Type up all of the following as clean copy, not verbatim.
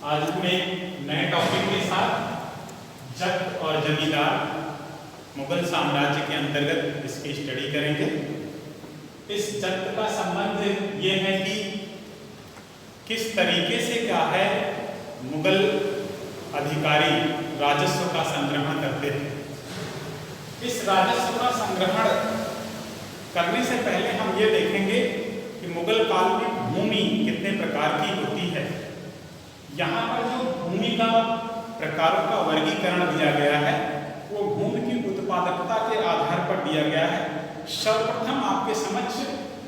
आज हम एक नए टॉपिक के साथ जब्त और जमींदार मुगल साम्राज्य के अंतर्गत इसकी स्टडी करेंगे। इस जब्त का संबंध ये है कि किस तरीके से क्या है मुगल अधिकारी राजस्व का संग्रहण करते थे। इस राजस्व का संग्रहण करने से पहले हम ये देखेंगे कि मुगल काल में भूमि कितने प्रकार की होती है। यहाँ पर जो भूमि का प्रकारों का वर्गीकरण दिया गया है वो भूमि की उत्पादकता के आधार पर दिया गया है। सर्वप्रथम आपके समक्ष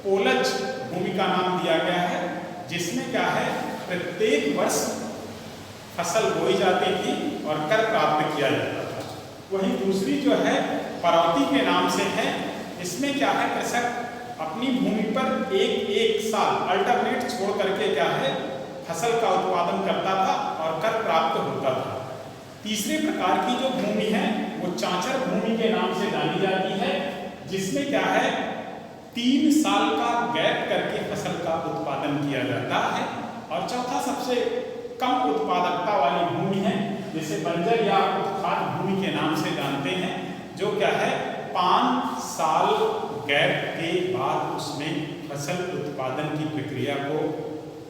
पोलज भूमि का नाम दिया गया है, जिसमें क्या है प्रत्येक वर्ष फसल बोई जाती थी और कर प्राप्त किया जाता था। वहीं दूसरी जो है परौती के नाम से है, इसमें क्या है कृषक अपनी भूमि पर एक साल अल्टरनेट छोड़ करके क्या है फसल का उत्पादन करता था और कर प्राप्त होता था। तीसरे प्रकार की जो भूमि है वो चांचर भूमि के नाम से जानी जाती है, जिसमें क्या है 3 साल का गैप करके फसल का उत्पादन किया जाता है। और चौथा सबसे कम उत्पादकता वाली भूमि है, जिसे बंजर या उत्खाद भूमि के नाम से जानते हैं, जो क्या है 5 साल गैप के बाद उसमें फसल उत्पादन की प्रक्रिया को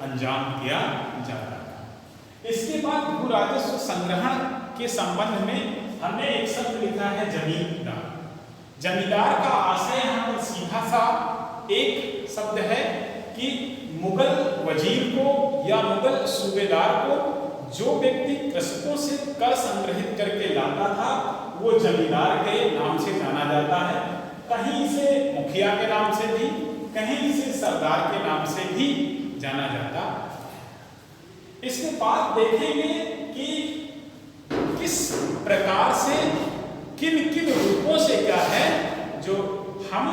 अंजाम दिया जाता है। इसके बाद भू राजस्व संग्रहण के संबंध में हमने एक शब्द लिखा है जमींदार। जमींदार का आशय यहाँ पर सीधा सा एक शब्द है कि मुगल वजीर को या मुगल सूबेदार को जो व्यक्ति कृषकों से कर संग्रहित करके लाता था वो जमींदार के नाम से जाना जाता है। कहीं इसे मुखिया के नाम से भी, कहीं इसे सरदार के नाम से भी जाना जाता है। इसके बाद देखेंगे कि किस प्रकार से किन किन रूपों से क्या है जो हम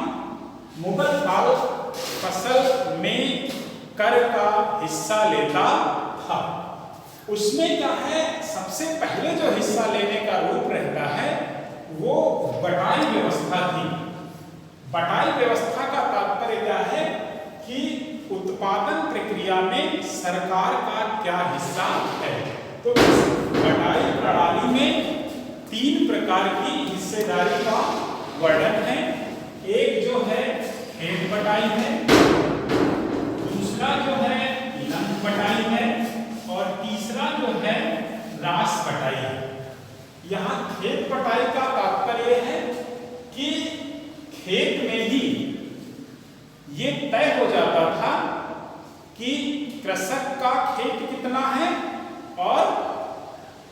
मुगल काल फसल में कर का हिस्सा लेता था। उसमें क्या है सबसे पहले जो हिस्सा लेने का रूप रहता है वो बटाई व्यवस्था थी। बटाई व्यवस्था का तात्पर्य क्या है कि उत्पादन प्रक्रिया में सरकार का क्या हिस्सा है। तो इस बटाई प्रणाली में 3 प्रकार की हिस्सेदारी का वर्णन है। एक जो है खेत बटाई है, दूसरा जो है लंग बटाई है और तीसरा जो है रास बटाई है। यहाँ खेत बटाई का तात्पर्य है कि खेत में ही ये तय हो जाता था कि कृषक का खेत कितना है और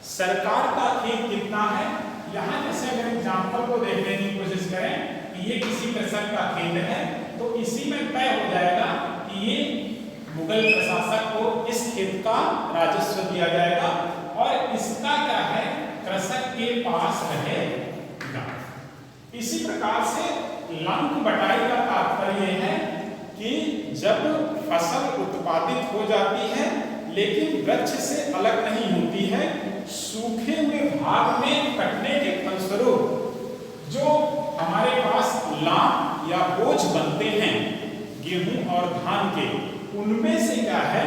सरकार का खेत कितना है। यहाँ जैसे अगर एग्जाम्पल को देखने की कोशिश करें कि ये किसी कृषक का खेत है तो इसी में तय हो जाएगा कि ये मुगल प्रशासक को इस खेत का राजस्व दिया जाएगा और इसका क्या है कृषक के पास रहेगा। इसी प्रकार से लंक बटाई का तात्पर्य है कि जब फसल उत्पादित हो जाती है लेकिन वृक्ष से अलग नहीं होती है, सूखे हुए भाग में कटने के फलस्वरूप जो हमारे पास लाख या बोझ बनते हैं गेहूं और धान के, उनमें से क्या है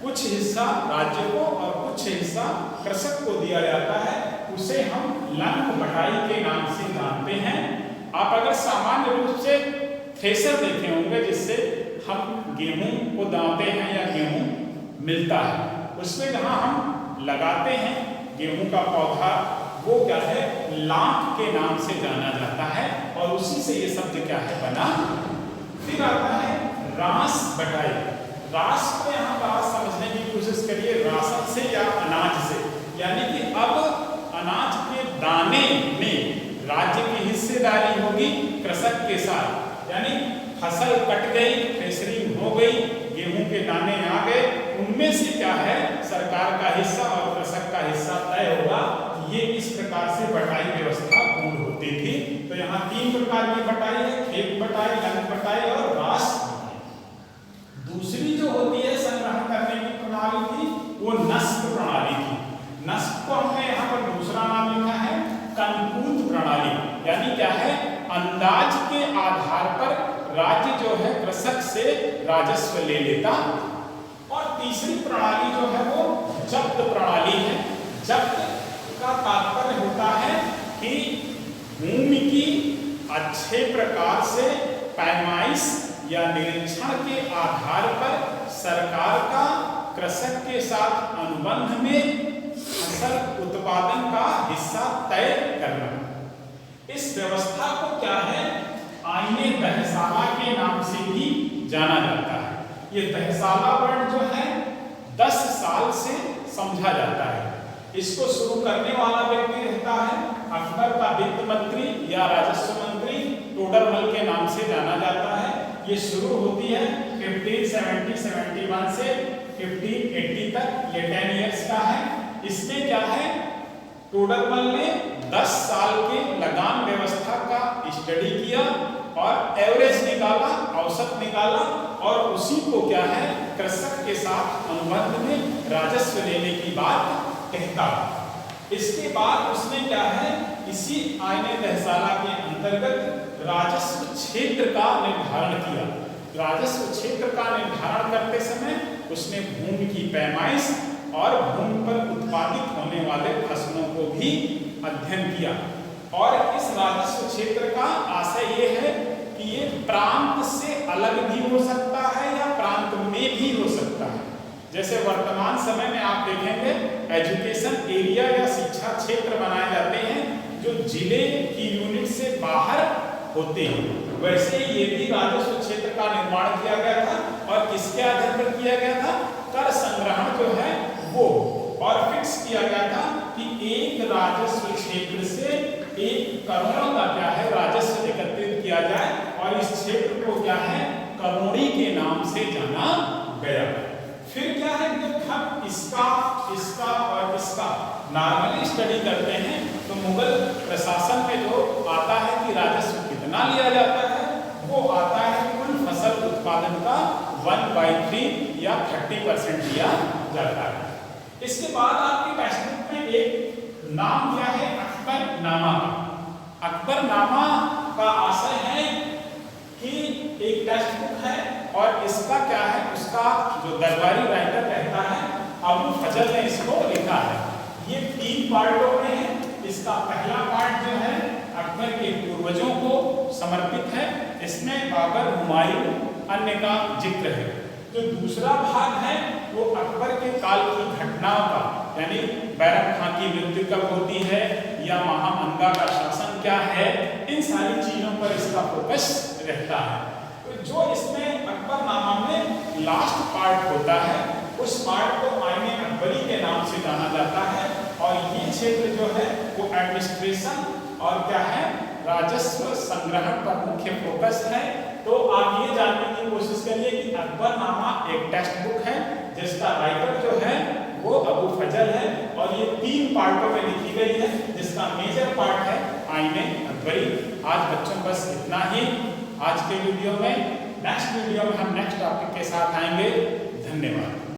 कुछ हिस्सा राज्य को और कुछ हिस्सा कृषक को दिया जाता है। उसे हम लंक बटाई के नाम से जानते हैं। आप अगर सामान्य रूप से थ्रेशर देखे होंगे जिससे हम गेहूं को दांते हैं या गेहूं मिलता है, उसमें जहां हम लगाते हैं गेहूं का पौधा वो क्या है लाख के नाम से जाना जाता है और उसी से ये शब्द क्या है बना। फिर आता है रास बटाई। रास को यहाँ पर समझने की कोशिश करिए, राशन से या अनाज से, यानी कि अब अनाज के दाने में राज्य की हिस्सेदारी होगी कृषक के साथ। यानी फसल कट गई, थ्रेशरिंग हो गई, गेहूं के दाने आ गए, उनमें से क्या है सरकार का हिस्सा और कृषक का हिस्सा तय होगा। ये इस प्रकार से बटाई व्यवस्था पूर्ण होती थी। तो यहाँ 3 प्रकार की बटाई है, खेत बटाई, लंग बटाई और रास बटाई। दूसरी जो होती है संग्रहण करने की प्रणाली थी वो नस्क प्रणाली थी। नस्क को हमने यहाँ पर दूसरा नाम लिखा है कंपूत प्रणाली। यानी क्या है अंदाज के आधार पर राज्य जो है कृषक से राजस्व ले लेता। और तीसरी प्रणाली जो है वो जब्त प्रकार से पैमाइश या निरीक्षण के आधार पर सरकार का कृषक के साथ अनुबंध में फसल उत्पादन का हिस्सा तय करना। इस व्यवस्था को क्या है, आईने दहसाला के नाम से भी जाना जाता है। ये दहसाला वर्ण जो है 10 साल से समझा जाता है। इसको शुरू करने वाला व्यक्ति रहता है अकबर का वित्त मंत्री या राजस्व मंत्री, टोडरमल के नाम से जाना जाता है। ये शुरू होती है 1570-71 से 1580 तक, ये 10 इयर्स का है। इसमें क्या है, टोडरमल ने 10 साल के लगान व्यवस्था का स्टडी किया और एवरेज निकाला, औसत निकाला, और उसी को क्या है कृषक के साथ अनुबंध में राजस्व लेने की बात कहता है। इसके बाद उसने क्या है, इसी आईने दहसाला के अंतर्गत राजस्व क्षेत्र का निर्धारण किया। राजस्व क्षेत्र का निर्धारण करते समय उसने भूमि की पैमाइश और भूमि पर उत्पादित होने वाले फसलों को भी अध्ययन किया। और इस राजस्व क्षेत्र का आशय ये है कि ये प्रांत से अलग भी हो सकता है या प्रांत में भी हो सकता है। जैसे वर्तमान समय में आप देखेंगे एजुकेशन एरिया या शिक्षा क्षेत्र बनाए जाते हैं जो जिले की यूनिट से बाहर होते हैं, वैसे ये भी राजस्व क्षेत्र का निर्माण किया गया था। और किसके आधार पर किया गया था, कर संग्रहण जो है वो, और फिक्स किया गया था कि एक राजस्व क्षेत्र से 1 करोड़ का क्या है राजस्व एकत्रित किया जाए, और इस क्षेत्र को क्या है करोड़ी के नाम से जाना गया। फिर क्या है, जब हम इसका और इसका नॉर्मली स्टडी करते हैं तो मुगल प्रशासन में जो आता है कि राजस्व कितना लिया जाता है, वो आता है कुल फसल उत्पादन का 1/3 या 30% लिया जाता है। इसके बाद आपके टेक्स्ट बुक में एक नाम क्या है, अकबरनामा। अकबरनामा का आशय है कि एक टेक्स्ट बुक है और इसका क्या है, उसका जो दरबारी राइटर रहता है अबू फजल ने इसको लिखा है। ये 3 पार्टों में है। इसका पहला पार्ट जो है अकबर के पूर्वजों को समर्पित है, इसमें बाबर, हुमायूं अन्य का जिक्र है। जो दूसरा भाग है वो अकबर के काल की घटनाओं का, यानी बैरम खां की मृत्यु कब होती है या महामंगा का शासन क्या है, इन सारी चीजों पर इसका फोकस रहता है। तो जो इसमें अकबरनामा में लास्ट पार्ट होता है उस पार्ट को आईने अकबरी के नाम से जाना जाता है। और ये क्षेत्र जो है वो एडमिनिस्ट्रेशन और क्या है राजस्व संग्रहण पर मुख्य फोकस है। तो आप ये जानने की कोशिश करिए कि अकबरनामा एक टेक्स्ट बुक है जिसका राइटर जो है वो अबू फजल है, और ये 3 पार्टों में लिखी गई है जिसका मेजर पार्ट है आईने अकबरी। आज बच्चों बस इतना ही आज के वीडियो में। नेक्स्ट वीडियो में हम नेक्स्ट टॉपिक के साथ आएंगे। धन्यवाद।